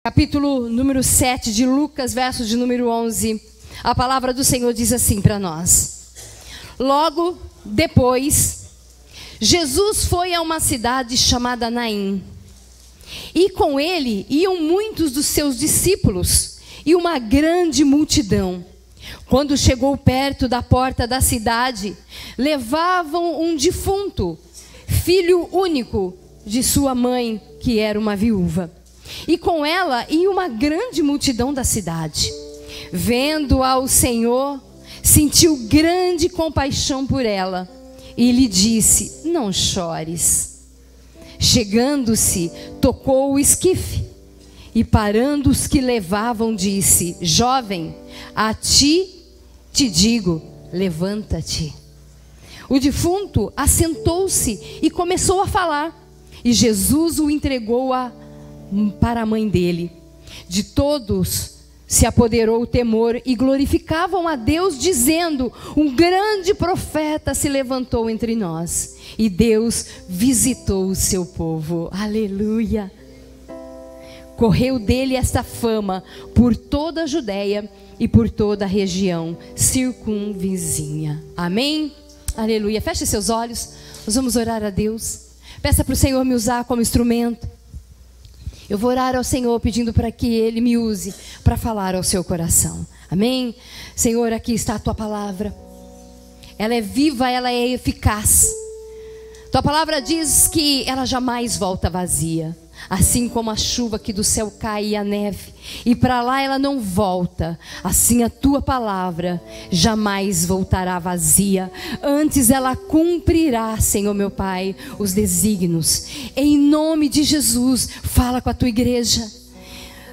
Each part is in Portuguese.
Capítulo número 7 de Lucas, verso de número 11. A palavra do Senhor diz assim para nós: logo depois, Jesus foi a uma cidade chamada Naim, e com ele iam muitos dos seus discípulos e uma grande multidão. Quando chegou perto da porta da cidade, levavam um defunto, filho único de sua mãe, que era uma viúva. E com ela ia uma grande multidão da cidade. Vendo-a o Senhor, sentiu grande compaixão por ela e lhe disse: não chores. Chegando-se, tocou o esquife e, parando os que levavam, disse: jovem, a ti te digo, levanta-te. O defunto assentou-se e começou a falar, e Jesus o entregou para a mãe dele. De todos se apoderou o temor e glorificavam a Deus, dizendo: um grande profeta se levantou entre nós, e Deus visitou o seu povo. Aleluia! Correu dele esta fama por toda a Judéia e por toda a região circunvizinha. Amém? Aleluia! Feche seus olhos, nós vamos orar a Deus. Peça para o Senhor me usar como instrumento. Eu vou orar ao Senhor pedindo para que Ele me use para falar ao seu coração. Amém? Senhor, aqui está a Tua palavra. Ela é viva, ela é eficaz. Tua palavra diz que ela jamais volta vazia. Assim como a chuva que do céu cai e a neve, e para lá ela não volta, assim a Tua palavra jamais voltará vazia. Antes ela cumprirá, Senhor meu Pai, os desígnios. Em nome de Jesus, fala com a Tua igreja.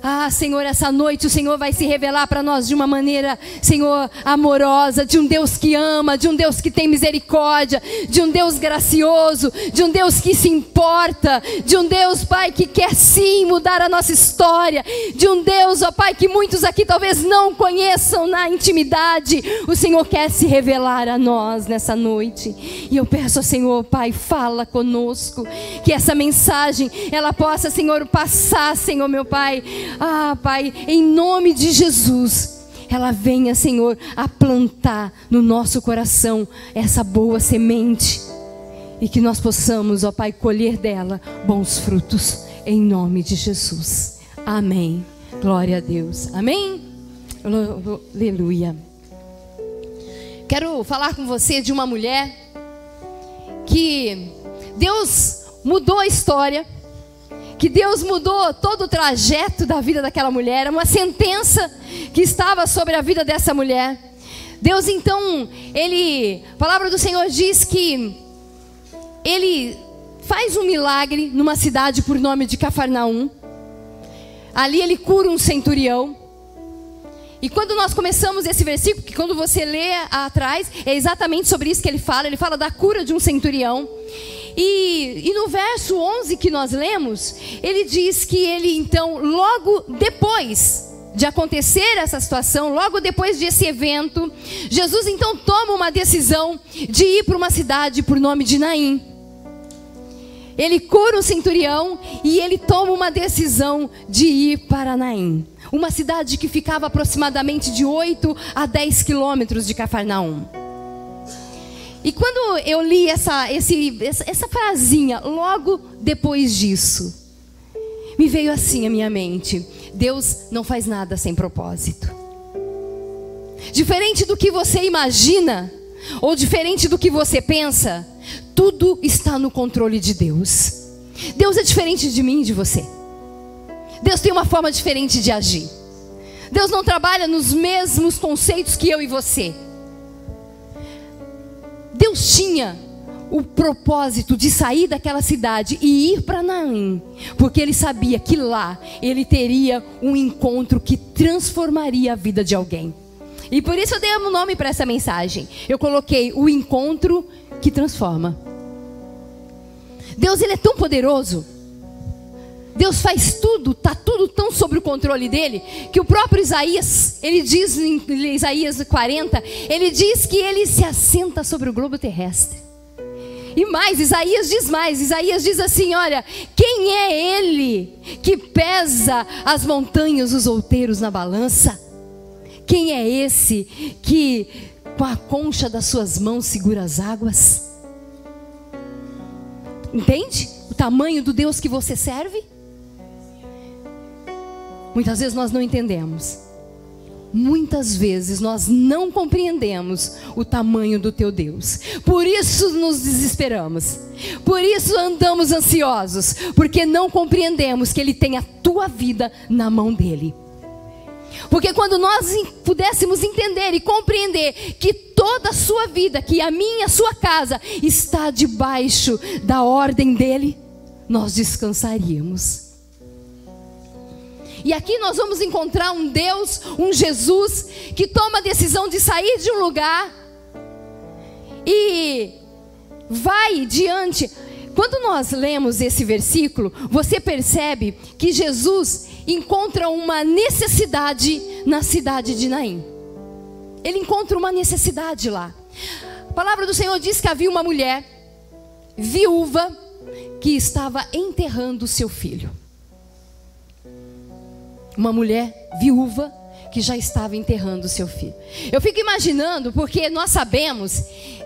Ah, Senhor, essa noite o Senhor vai se revelar para nós de uma maneira, Senhor, amorosa, de um Deus que ama, de um Deus que tem misericórdia, de um Deus gracioso, de um Deus que se importa, de um Deus, Pai, que quer sim mudar a nossa história, de um Deus, ó Pai, que muitos aqui talvez não conheçam na intimidade. O Senhor quer se revelar a nós nessa noite, e eu peço ao Senhor, Pai, fala conosco, que essa mensagem, ela possa, Senhor, passar, Senhor meu Pai. Ah, Pai, em nome de Jesus, ela venha, Senhor, a plantar no nosso coração essa boa semente, e que nós possamos, ó Pai, colher dela bons frutos, em nome de Jesus. Amém. Glória a Deus. Amém. Aleluia. Quero falar com você de uma mulher que Deus mudou a história, que Deus mudou todo o trajeto da vida daquela mulher. Uma sentença que estava sobre a vida dessa mulher. Deus então, a palavra do Senhor diz que Ele faz um milagre numa cidade por nome de Cafarnaum. Ali Ele cura um centurião. E quando nós começamos esse versículo, que quando você lê atrás, é exatamente sobre isso que ele fala da cura de um centurião. E no verso 11 que nós lemos, ele diz que ele então, logo depois de acontecer essa situação, logo depois desse evento, Jesus então toma uma decisão de ir para uma cidade por nome de Naim. Ele cura o centurião e ele toma uma decisão de ir para Naim, uma cidade que ficava aproximadamente de 8 a 10 quilômetros de Cafarnaum. E quando eu li essa frasinha, logo depois disso, me veio assim à minha mente: Deus não faz nada sem propósito. Diferente do que você imagina, ou diferente do que você pensa, tudo está no controle de Deus. Deus é diferente de mim e de você. Deus tem uma forma diferente de agir. Deus não trabalha nos mesmos conceitos que eu e você. Deus tinha o propósito de sair daquela cidade e ir para Naim, porque Ele sabia que lá Ele teria um encontro que transformaria a vida de alguém. E por isso eu dei um nome para essa mensagem. Eu coloquei: o encontro que transforma. Deus, Ele é tão poderoso. Deus faz tudo, está tudo tão sob o controle dele, que o próprio Isaías, ele diz em Isaías 40, ele diz que ele se assenta sobre o globo terrestre. E mais, Isaías diz mais. Isaías diz assim: olha, quem é ele que pesa as montanhas, os outeiros na balança? Quem é esse que com a concha das suas mãos segura as águas? Entende o tamanho do Deus que você serve? Muitas vezes nós não entendemos. Muitas vezes nós não compreendemos o tamanho do teu Deus. Por isso nos desesperamos. Por isso andamos ansiosos. Porque não compreendemos que Ele tem a tua vida na mão dEle. Porque quando nós pudéssemos entender e compreender que toda a sua vida, que a minha e a sua casa está debaixo da ordem dEle, nós descansaríamos. E aqui nós vamos encontrar um Deus, um Jesus, que toma a decisão de sair de um lugar e vai diante. Quando nós lemos esse versículo, você percebe que Jesus encontra uma necessidade na cidade de Naim. Ele encontra uma necessidade lá. A palavra do Senhor diz que havia uma mulher viúva que estava enterrando seu filho. Uma mulher viúva que já estava enterrando seu filho. Eu fico imaginando, porque nós sabemos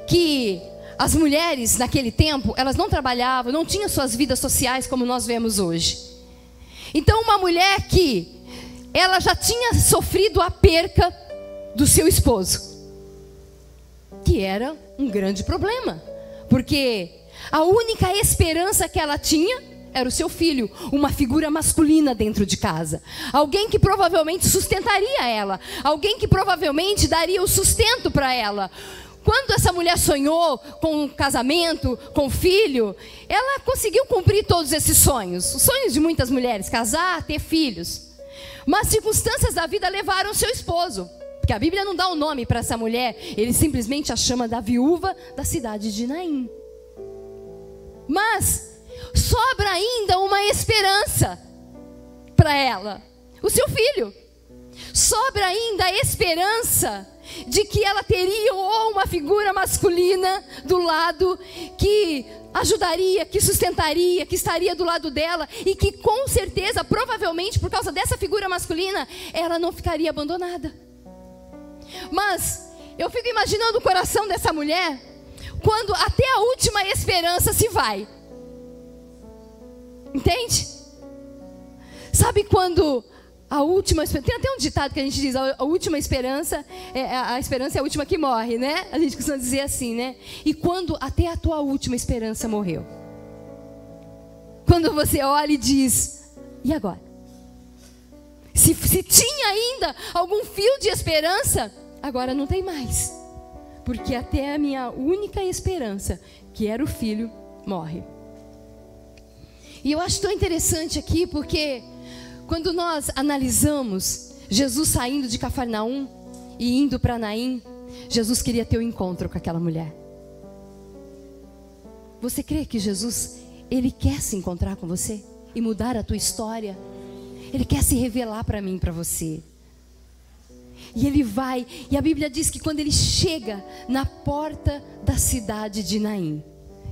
que as mulheres naquele tempo, elas não trabalhavam, não tinham suas vidas sociais como nós vemos hoje. Então uma mulher que ela já tinha sofrido a perca do seu esposo, que era um grande problema, porque a única esperança que ela tinha era o seu filho, uma figura masculina dentro de casa. Alguém que provavelmente sustentaria ela. Alguém que provavelmente daria o sustento para ela. Quando essa mulher sonhou com um casamento, com um filho, ela conseguiu cumprir todos esses sonhos. Os sonhos de muitas mulheres, casar, ter filhos. Mas circunstâncias da vida levaram seu esposo. Porque a Bíblia não dá um nome para essa mulher. Ele simplesmente a chama da viúva da cidade de Naim. Mas sobra ainda uma esperança para ela, o seu filho. Sobra ainda a esperança de que ela teria ou uma figura masculina do lado que ajudaria, que sustentaria, que estaria do lado dela e que com certeza, provavelmente por causa dessa figura masculina, ela não ficaria abandonada. Mas eu fico imaginando o coração dessa mulher quando até a última esperança se vai. Entende? Sabe quando a última esperança... Tem até um ditado que a gente diz, a última esperança, a esperança é a última que morre, né? A gente costuma dizer assim, né? E quando até a tua última esperança morreu. Quando você olha e diz, e agora? Se tinha ainda algum fio de esperança, agora não tem mais. Porque até a minha única esperança, que era o filho, morre. E eu acho tão interessante aqui, porque quando nós analisamos Jesus saindo de Cafarnaum e indo para Naim, Jesus queria ter um encontro com aquela mulher. Você crê que Jesus, Ele quer se encontrar com você e mudar a tua história? Ele quer se revelar para mim e para você. E Ele vai, e a Bíblia diz que quando Ele chega na porta da cidade de Naim,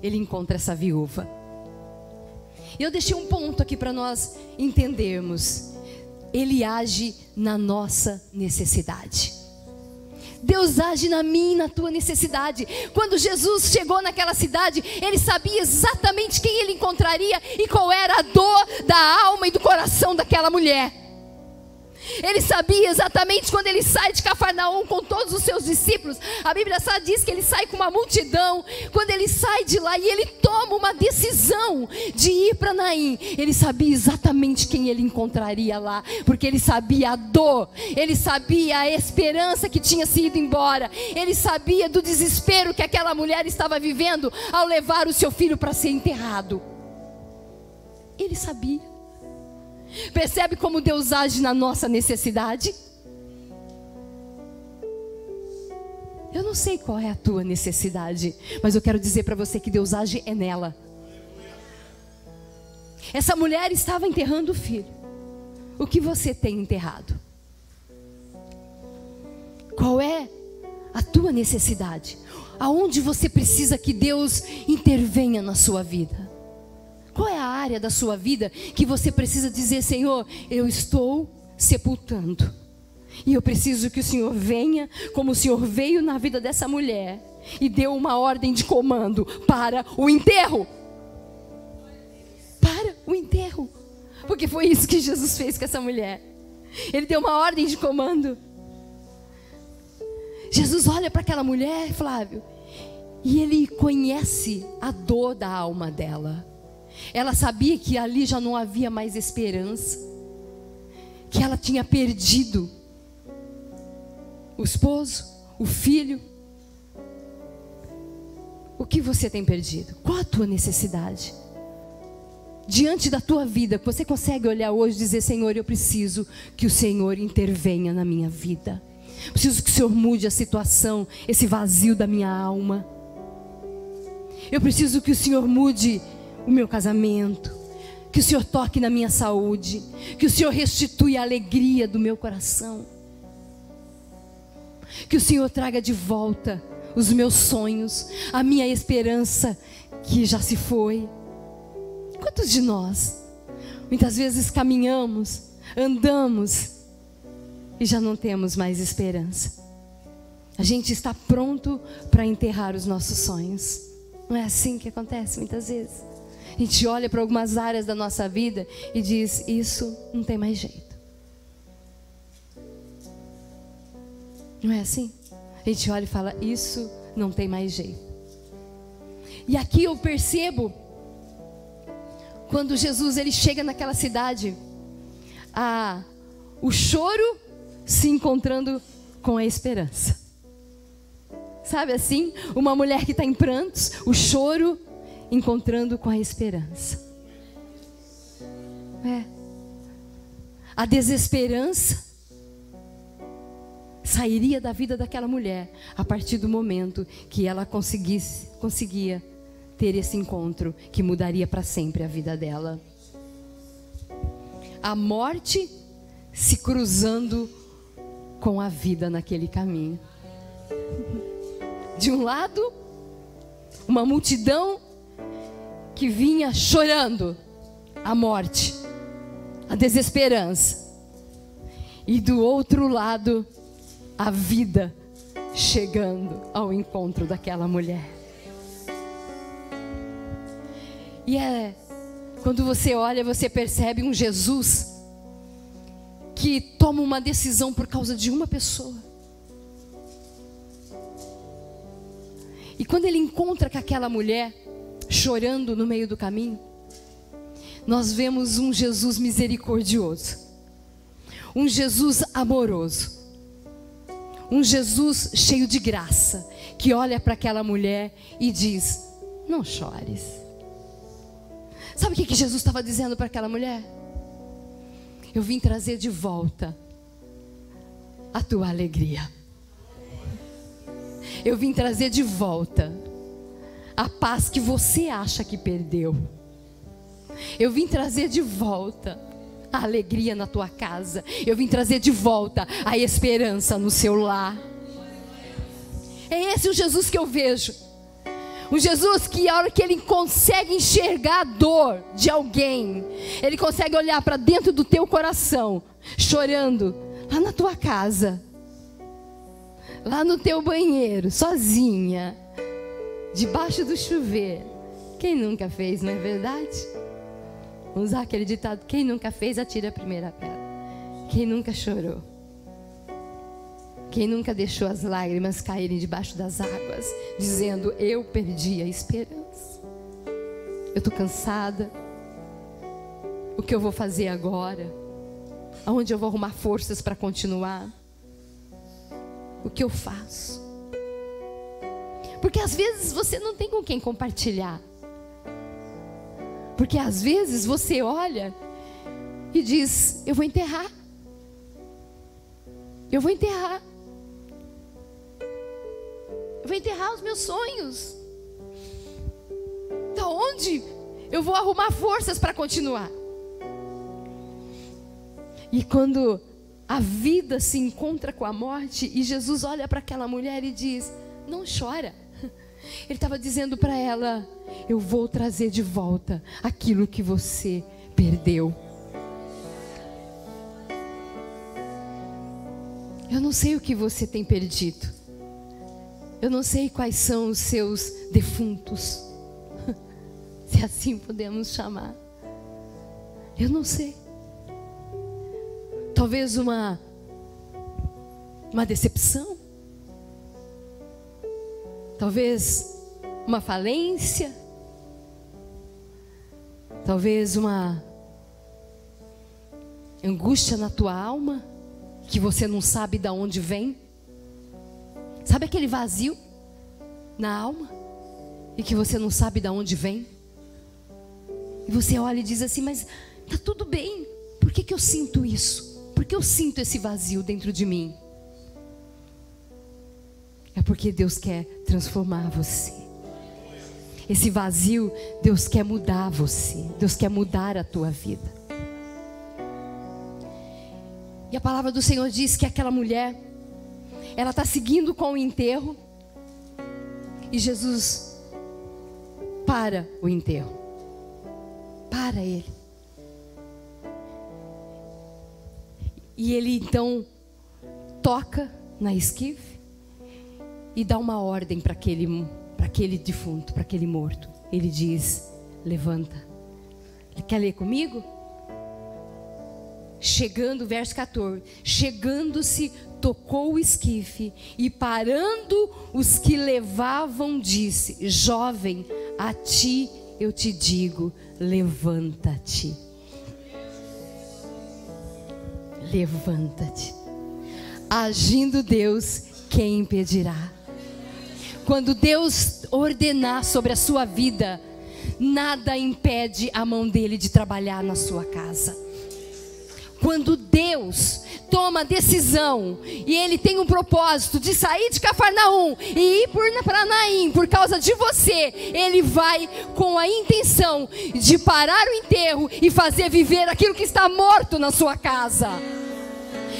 Ele encontra essa viúva. E eu deixei um ponto aqui para nós entendermos. Ele age na nossa necessidade. Deus age na minha e na tua necessidade. Quando Jesus chegou naquela cidade, Ele sabia exatamente quem Ele encontraria e qual era a dor da alma e do coração daquela mulher. Ele sabia exatamente quando Ele sai de Cafarnaum com todos os seus discípulos. A Bíblia só diz que Ele sai com uma multidão. Quando Ele sai de lá e Ele toma uma decisão de ir para Naim, Ele sabia exatamente quem Ele encontraria lá. Porque Ele sabia a dor, Ele sabia a esperança que tinha se ido embora. Ele sabia do desespero que aquela mulher estava vivendo ao levar o seu filho para ser enterrado. Ele sabia. Percebe como Deus age na nossa necessidade? Eu não sei qual é a tua necessidade, mas eu quero dizer para você que Deus age é nela. Essa mulher estava enterrando o filho. O que você tem enterrado? Qual é a tua necessidade? Aonde você precisa que Deus intervenha na sua vida? Qual é a área da sua vida que você precisa dizer: Senhor, eu estou sepultando, e eu preciso que o Senhor venha, como o Senhor veio na vida dessa mulher e deu uma ordem de comando para o enterro. Para o enterro. Porque foi isso que Jesus fez com essa mulher. Ele deu uma ordem de comando. Jesus olha para aquela mulher, Flávio, e ele conhece a dor da alma dela. Ela sabia que ali já não havia mais esperança, que ela tinha perdido o esposo, o filho. O que você tem perdido? Qual a tua necessidade? Diante da tua vida, você consegue olhar hoje e dizer: Senhor, eu preciso que o Senhor intervenha na minha vida. Preciso que o Senhor mude a situação, esse vazio da minha alma. Eu preciso que o Senhor mude o meu casamento, que o Senhor toque na minha saúde, que o Senhor restitui a alegria do meu coração, que o Senhor traga de volta os meus sonhos, a minha esperança que já se foi. Quantos de nós muitas vezes caminhamos, andamos e já não temos mais esperança? A gente está pronto para enterrar os nossos sonhos. Não é assim que acontece muitas vezes? A gente olha para algumas áreas da nossa vida e diz: isso não tem mais jeito. Não é assim? A gente olha e fala: isso não tem mais jeito. E aqui eu percebo, quando Jesus ele chega naquela cidade, o choro se encontrando com a esperança. Sabe assim? Uma mulher que está em prantos, o choro encontrando com a esperança. A desesperança sairia da vida daquela mulher a partir do momento que ela conseguia ter esse encontro que mudaria para sempre a vida dela. A morte se cruzando com a vida naquele caminho. De um lado, uma multidão que vinha chorando a morte, a desesperança. E do outro lado, a vida chegando ao encontro daquela mulher. E quando você olha, você percebe um Jesus que toma uma decisão por causa de uma pessoa. E quando ele encontra com aquela mulher chorando no meio do caminho, nós vemos um Jesus misericordioso, um Jesus amoroso, um Jesus cheio de graça, que olha para aquela mulher e diz: não chores. Sabe o que Jesus estava dizendo para aquela mulher? Eu vim trazer de volta a tua alegria. Eu vim trazer de volta a paz que você acha que perdeu. Eu vim trazer de volta a alegria na tua casa. Eu vim trazer de volta a esperança no seu lar. É esse o Jesus que eu vejo. Um Jesus que a hora que ele consegue enxergar a dor de alguém, ele consegue olhar para dentro do teu coração, chorando, lá na tua casa, lá no teu banheiro, sozinha, debaixo do chuveiro. Quem nunca fez, não é verdade? Vamos usar aquele ditado: quem nunca fez, atira a primeira pedra. Quem nunca chorou? Quem nunca deixou as lágrimas caírem debaixo das águas, dizendo: eu perdi a esperança, eu estou cansada, o que eu vou fazer agora? Aonde eu vou arrumar forças para continuar? O que eu faço? Porque às vezes você não tem com quem compartilhar. Porque às vezes você olha e diz: eu vou enterrar. Eu vou enterrar. Eu vou enterrar os meus sonhos. Da onde eu vou arrumar forças para continuar? E quando a vida se encontra com a morte, e Jesus olha para aquela mulher e diz: não chora. Ele estava dizendo para ela: eu vou trazer de volta aquilo que você perdeu. Eu não sei o que você tem perdido. Eu não sei quais são os seus defuntos, se assim podemos chamar. Eu não sei. Talvez uma decepção. Talvez uma falência. Talvez uma angústia na tua alma, que você não sabe de onde vem. Sabe aquele vazio na alma e que você não sabe de onde vem? E você olha e diz assim: mas está tudo bem, por que eu sinto isso? Por que eu sinto esse vazio dentro de mim? É porque Deus quer transformar você. Esse vazio, Deus quer mudar você. Deus quer mudar a tua vida. E a palavra do Senhor diz que aquela mulher, ela está seguindo com o enterro, e Jesus para o enterro. Para ele. E ele então toca na esquife e dá uma ordem para aquele defunto, para aquele morto. Ele diz: levanta. Quer ler comigo? Chegando, verso 14: chegando-se, tocou o esquife, e parando os que levavam, disse: jovem, a ti eu te digo, levanta-te. Levanta-te. Agindo Deus, quem impedirá? Quando Deus ordenar sobre a sua vida, nada impede a mão dele de trabalhar na sua casa. Quando Deus toma a decisão e Ele tem um propósito de sair de Cafarnaum e ir para Naim por causa de você, Ele vai com a intenção de parar o enterro e fazer viver aquilo que está morto na sua casa.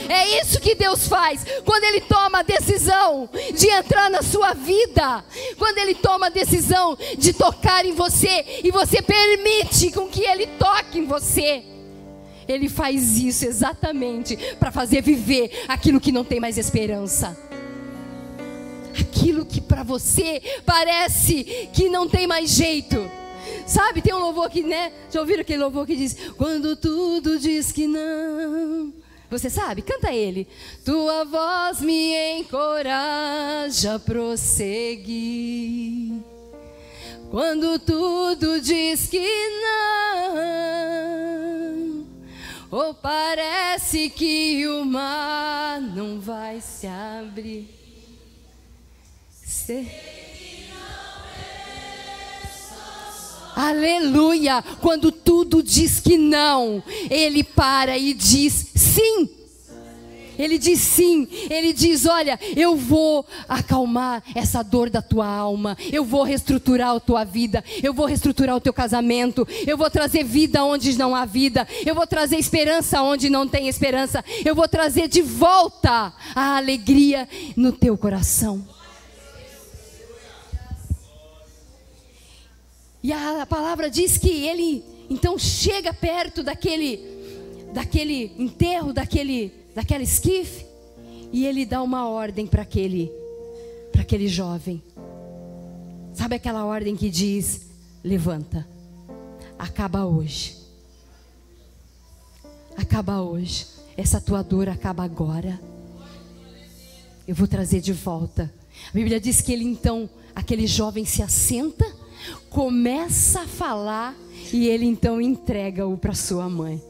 É isso que Deus faz quando Ele toma a decisão de entrar na sua vida. Quando Ele toma a decisão de tocar em você e você permite com que Ele toque em você. Ele faz isso exatamente para fazer viver aquilo que não tem mais esperança. Aquilo que para você parece que não tem mais jeito. Sabe, tem um louvor que, né? Já ouviram aquele louvor que diz: quando tudo diz que não. Você sabe? Canta ele. Tua voz me encoraja a prosseguir. Quando tudo diz que não, ou parece que o mar não vai se abrir. Aleluia! Quando tudo diz que não, Ele para e diz sim. Ele diz sim. Ele diz: olha, eu vou acalmar essa dor da tua alma. Eu vou reestruturar a tua vida. Eu vou reestruturar o teu casamento. Eu vou trazer vida onde não há vida. Eu vou trazer esperança onde não tem esperança. Eu vou trazer de volta a alegria no teu coração. E a palavra diz que ele então chega perto daquele enterro, daquela esquife, e ele dá uma ordem para aquele jovem. Sabe aquela ordem que diz: levanta, acaba hoje. Acaba hoje. Essa tua dor acaba agora. Eu vou trazer de volta. A Bíblia diz que aquele jovem se assenta, começa a falar, e ele então entrega-o para sua mãe.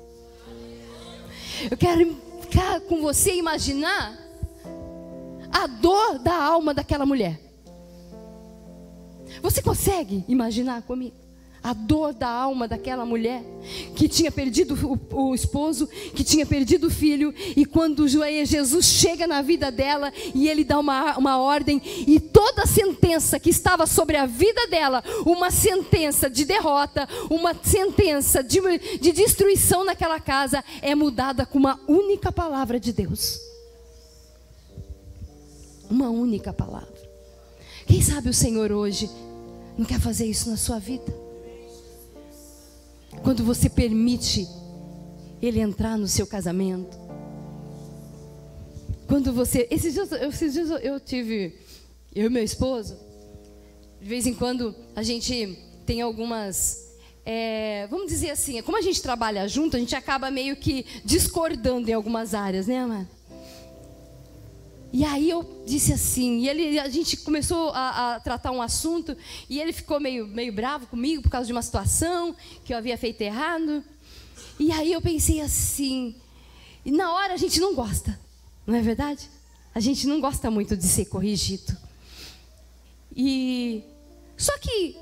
Eu quero ficar com você e imaginar a dor da alma daquela mulher. Você consegue imaginar comigo a dor da alma daquela mulher que tinha perdido o esposo, que tinha perdido o filho. E quando Jesus chega na vida dela e ele dá uma ordem, e toda a sentença que estava sobre a vida dela, uma sentença de derrota, uma sentença de destruição naquela casa, é mudada com uma única palavra de Deus. Uma única palavra. Quem sabe o Senhor hoje não quer fazer isso na sua vida? Quando você permite Ele entrar no seu casamento. Quando você... Esses dias eu tive... Eu e meu esposo, de vez em quando a gente tem algumas... vamos dizer assim, como a gente trabalha junto, a gente acaba meio que discordando em algumas áreas, né, amado? E aí eu disse assim, e a gente começou a tratar um assunto, e ele ficou meio bravo comigo por causa de uma situação que eu havia feito errado. E aí eu pensei assim, e na hora a gente não gosta, não é verdade? A gente não gosta muito de ser corrigido. Só que,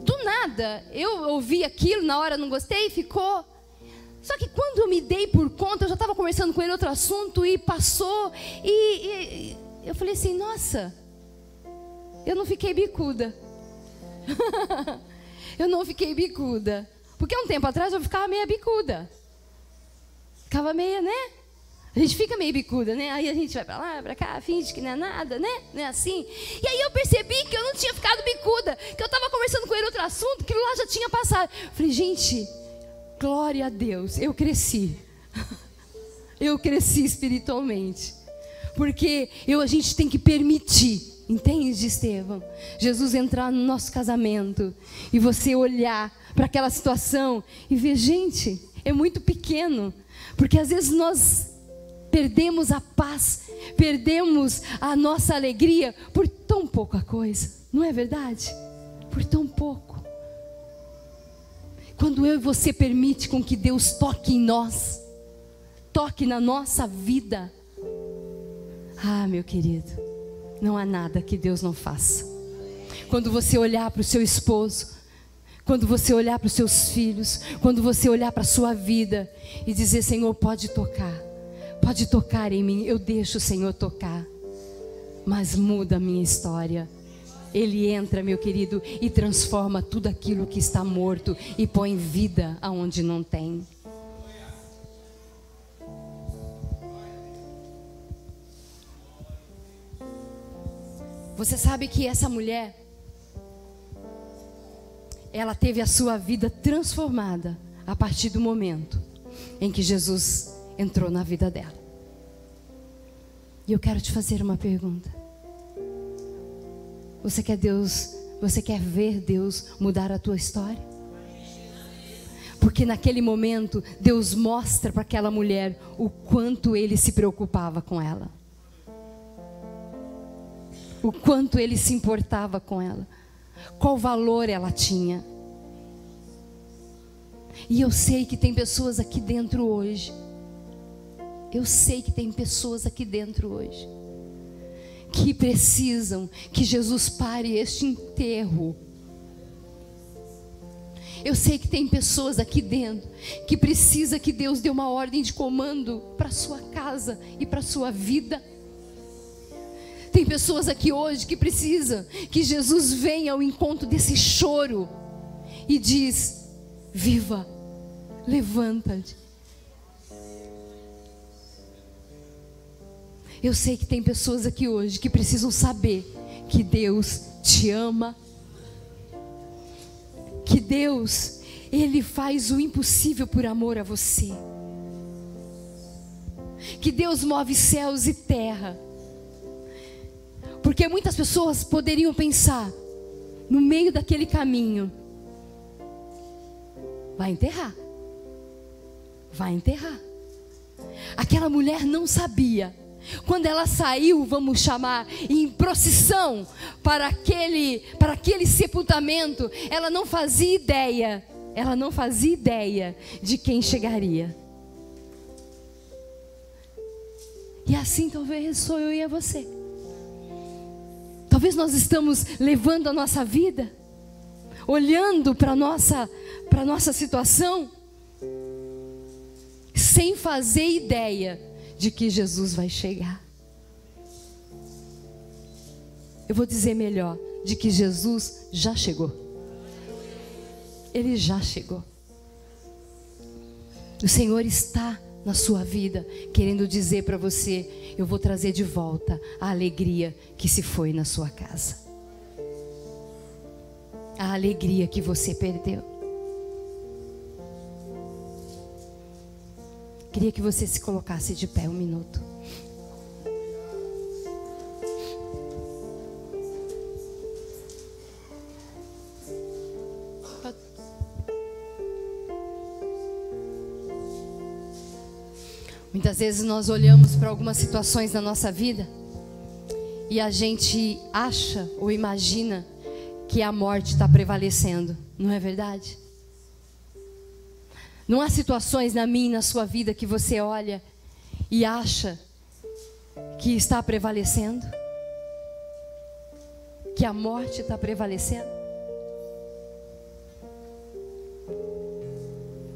do nada, eu ouvi aquilo, na hora não gostei, ficou... Só que quando eu me dei por conta, eu já estava conversando com ele outro assunto e passou, e eu falei assim, nossa, eu não fiquei bicuda. Eu não fiquei bicuda. Porque um tempo atrás eu ficava meia bicuda. Ficava meia, né? A gente fica meio bicuda, né? Aí a gente vai para lá, para cá, finge que não é nada, né? Não é assim. E aí eu percebi que eu não tinha ficado bicuda, que eu estava conversando com ele outro assunto, que lá já tinha passado. Eu falei, gente... Glória a Deus, eu cresci. Eu cresci espiritualmente. Porque a gente tem que permitir, entende, Estevão? Jesus entrar no nosso casamento e você olhar para aquela situação e ver, gente, é muito pequeno. Porque às vezes nós perdemos a paz, perdemos a nossa alegria por tão pouca coisa. Não é verdade? Por tão pouco. Quando eu e você permite com que Deus toque em nós, toque na nossa vida, meu querido, não há nada que Deus não faça. Quando você olhar para o seu esposo, quando você olhar para os seus filhos, quando você olhar para a sua vida e dizer, Senhor, pode tocar em mim, eu deixo o Senhor tocar, mas muda a minha história. Ele entra, meu querido, e transforma tudo aquilo que está morto e põe vida aonde não tem. Você sabe que essa mulher, ela teve a sua vida transformada a partir do momento em que Jesus entrou na vida dela. E eu quero te fazer uma pergunta. Você quer ver Deus mudar a tua história? Porque naquele momento, Deus mostra para aquela mulher o quanto Ele se preocupava com ela. O quanto Ele se importava com ela. Qual valor ela tinha. E eu sei que tem pessoas aqui dentro hoje. Eu sei que tem pessoas aqui dentro hoje que precisam que Jesus pare este enterro. Eu sei que tem pessoas aqui dentro que precisa que Deus dê uma ordem de comando para sua casa e para sua vida. Tem pessoas aqui hoje que precisam que Jesus venha ao encontro desse choro e diz, viva, levanta-te. Eu sei que tem pessoas aqui hoje que precisam saber que Deus te ama. Que Deus, Ele faz o impossível por amor a você. Que Deus move céus e terra. Porque muitas pessoas poderiam pensar, no meio daquele caminho, vai enterrar. Vai enterrar. Aquela mulher não sabia. Quando ela saiu, vamos chamar, em procissão para aquele sepultamento, ela não fazia ideia de quem chegaria. E assim talvez sou eu e você. Talvez nós estamos levando a nossa vida olhando para nossa situação, sem fazer ideia de que Jesus vai chegar. Eu vou dizer melhor, de que Jesus já chegou. Ele já chegou. O Senhor está na sua vida, querendo dizer para você: eu vou trazer de volta a alegria que se foi na sua casa, a alegria que você perdeu. Queria que você se colocasse de pé um minuto. Muitas vezes nós olhamos para algumas situações na nossa vida e a gente acha ou imagina que a morte está prevalecendo, não é verdade? Não há situações na minha e na sua vida que você olha e acha que está prevalecendo? Que a morte está prevalecendo?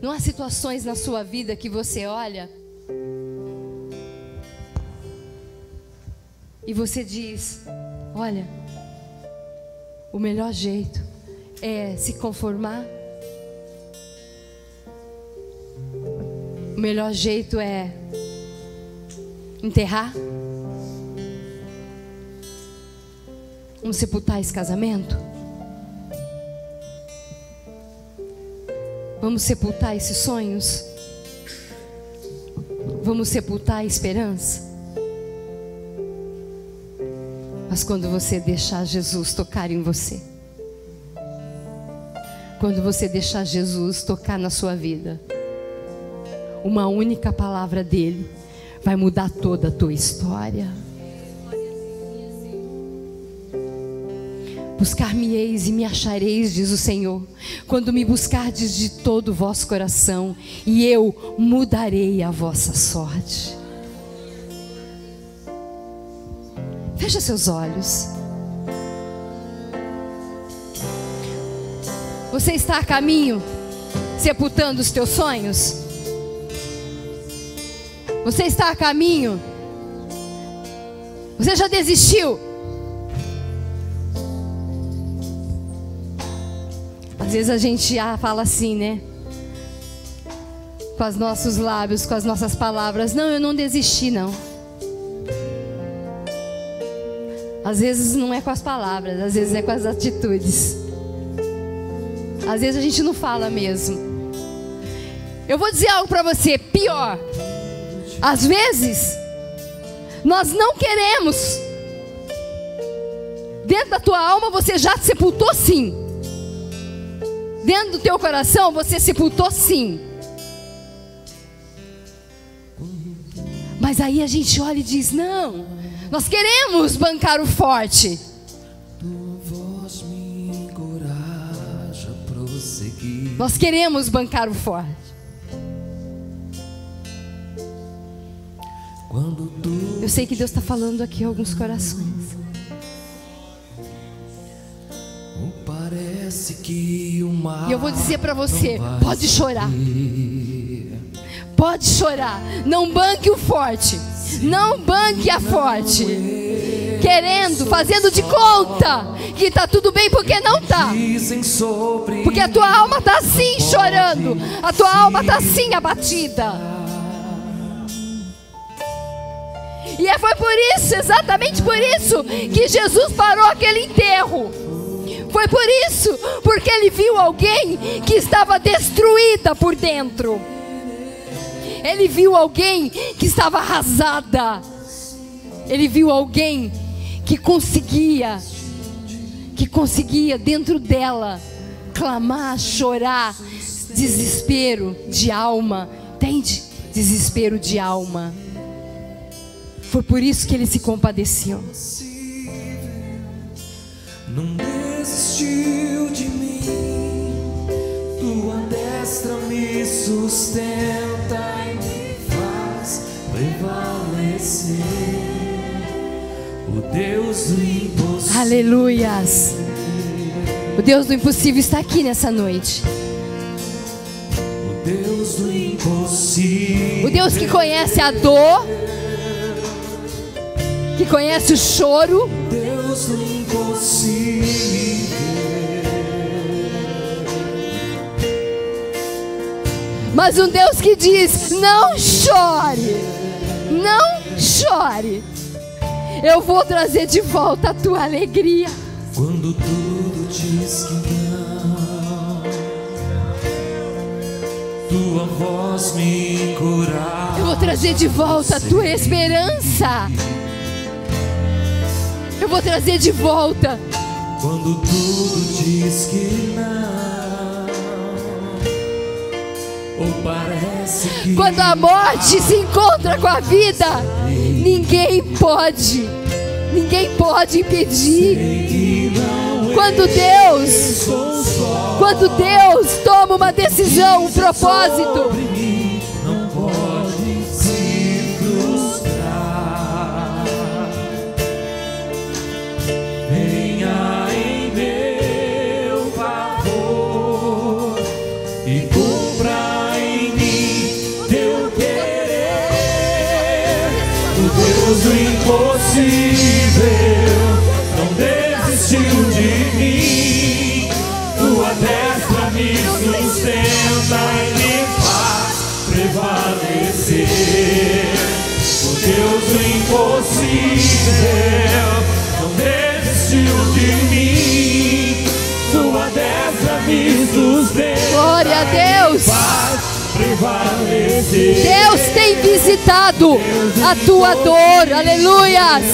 Não há situações na sua vida que você olha e você diz: olha, o melhor jeito é se conformar. O melhor jeito é enterrar. Vamos sepultar esse casamento? Vamos sepultar esses sonhos? Vamos sepultar a esperança? Mas quando você deixar Jesus tocar em você, quando você deixar Jesus tocar na sua vida, uma única palavra dele vai mudar toda a tua história. Buscar-me-eis e me achareis, diz o Senhor, quando me buscardes de todo o vosso coração, e eu mudarei a vossa sorte. Fecha seus olhos. Você está a caminho, sepultando os teus sonhos? Você está a caminho? Você já desistiu? Às vezes a gente fala assim, né? Com os nossos lábios, com as nossas palavras: não, eu não desisti, não. Às vezes não é com as palavras, às vezes é com as atitudes. Às vezes a gente não fala mesmo. Eu vou dizer algo para você, pior. Às vezes nós não queremos. Dentro da tua alma você já sepultou, sim. Dentro do teu coração você sepultou, sim. Mas aí a gente olha e diz: não, nós queremos bancar o forte. Nós queremos bancar o forte. Eu sei que Deus está falando aqui a alguns corações. E eu vou dizer para você: pode chorar. Pode chorar. Não banque o forte. Não banque a forte. Querendo, fazendo de conta que está tudo bem, porque não está. Porque a tua alma está assim chorando. A tua alma está assim abatida. E foi por isso, exatamente por isso, que Jesus parou aquele enterro. Foi por isso, porque ele viu alguém que estava destruída por dentro. Ele viu alguém que estava arrasada. Ele viu alguém que conseguia dentro dela clamar, chorar, desespero de alma. Entende? Desespero de alma. Foi por isso que ele se compadeceu. Não desistiu de mim, tua destra me sustenta e me faz prevalecer. O Deus do impossível. Aleluias. O Deus do impossível está aqui nessa noite. O Deus do impossível. O Deus que conhece a dor, que conhece o choro. Deus do impossível. Mas um Deus que diz: não chore, não chore. Eu vou trazer de volta a tua alegria. Quando tudo diz que não, tua voz me encoraja. Eu vou trazer de volta a tua esperança. Eu vou trazer de volta. Quando tudo diz que não, ou parece que quando a morte se encontra com a vida, ninguém pode impedir. Quando Deus toma uma decisão, um propósito, não pode se frustrar. Venha em meu favor e cumpra em mim teu querer. O Deus do impossível não desistiu de mim. Tua destra me sustenta e me faz prevalecer. O Deus do impossível não desistiu de mim. Tua destra me sustenta. Glória a Deus. E faz prevalecer. Deus tem visitado a tua dor. Aleluias.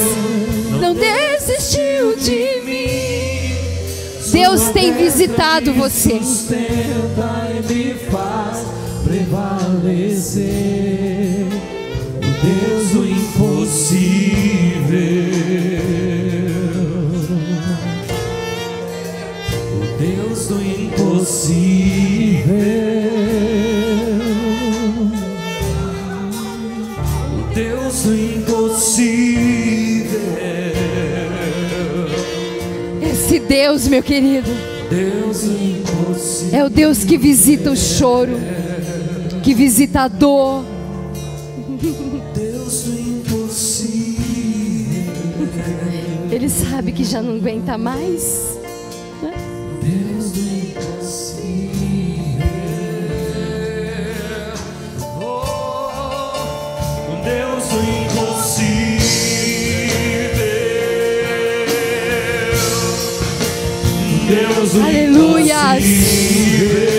Não desistiu de mim. Deus tem visitado você. Sustenta e me faz prevalecer. O Deus do impossível. O Deus do impossível. O Deus do impossível. Esse Deus, meu querido, Deus do impossível. é o Deus que visita o choro, que visita a dor. Deus do impossível. Ele sabe que já não aguenta mais. Deus do impossível. Oh, Deus do impossível. Deus do Aleluias. impossível.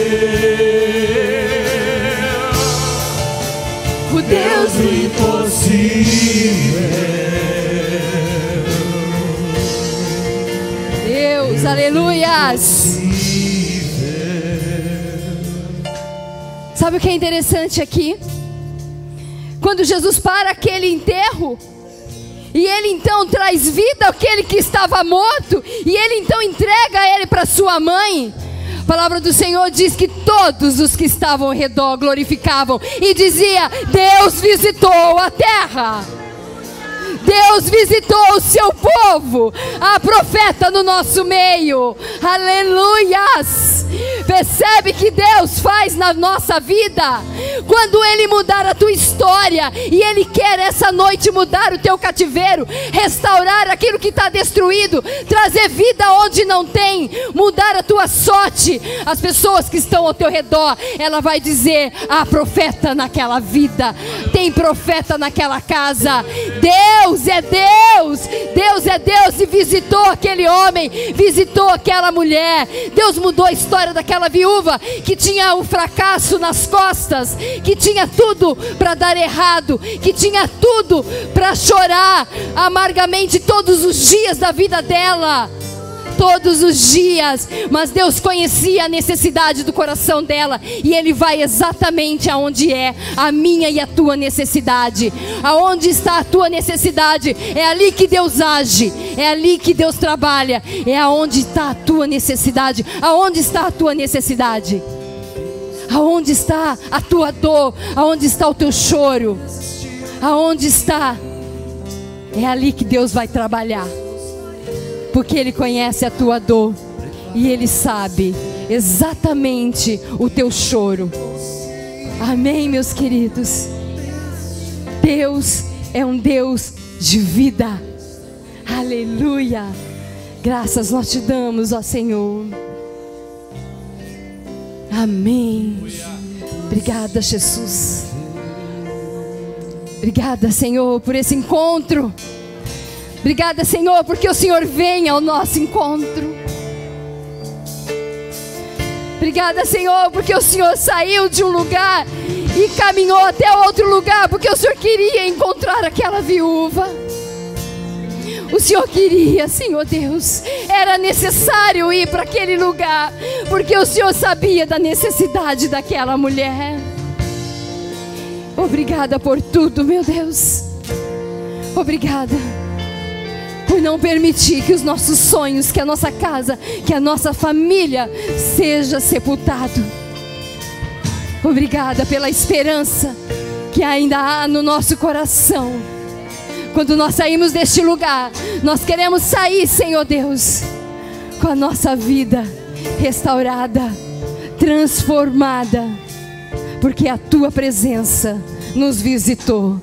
O Deus do impossível. Deus, aleluias. Sabe o que é interessante aqui? Quando Jesus para aquele enterro, e ele então traz vida àquele que estava morto, e ele então entrega ele para sua mãe. A palavra do Senhor diz que todos os que estavam ao redor glorificavam e dizia: Deus visitou a terra. Deus visitou o seu povo. Há profeta no nosso meio. Aleluias. Percebe que Deus faz na nossa vida quando Ele mudar a tua história. E Ele quer essa noite mudar o teu cativeiro, restaurar aquilo que está destruído, trazer vida onde não tem, mudar a tua sorte. As pessoas que estão ao teu redor, ela vai dizer: há profeta naquela vida, tem profeta naquela casa. Deus é Deus. Deus é Deus. E visitou aquele homem, visitou aquela mulher. Deus mudou a história daquela viúva que tinha um fracasso nas costas, que tinha tudo para dar errado, que tinha tudo para chorar amargamente todos os dias da vida dela. Todos os dias, mas Deus conhecia a necessidade do coração dela, e Ele vai exatamente aonde é a minha e a tua necessidade. Aonde está a tua necessidade, é ali que Deus age, é ali que Deus trabalha, é aonde está a tua necessidade. Aonde está a tua necessidade? Aonde está a tua dor? Aonde está o teu choro? Aonde está? É ali que Deus vai trabalhar. Porque Ele conhece a tua dor, E Ele sabe exatamente o teu choro. Amém, meus queridos? Deus é um Deus de vida. Aleluia. Graças nós te damos, ó Senhor. Amém. Obrigada, Jesus. Obrigada, Senhor, por esse encontro. Obrigada, Senhor, porque o Senhor vem ao nosso encontro. Obrigada, Senhor, porque o Senhor saiu de um lugar e caminhou até outro lugar, porque o Senhor queria encontrar aquela viúva. O Senhor queria, Senhor Deus, era necessário ir para aquele lugar, porque o Senhor sabia da necessidade daquela mulher. Obrigada por tudo, meu Deus. Obrigada por não permitir que os nossos sonhos, que a nossa casa, que a nossa família seja sepultado. Obrigada pela esperança que ainda há no nosso coração. Quando nós saímos deste lugar, nós queremos sair, Senhor Deus, com a nossa vida restaurada, transformada, porque a Tua presença nos visitou.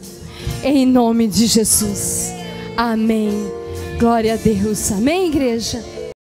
Em nome de Jesus. Amém. Glória a Deus. Amém, igreja?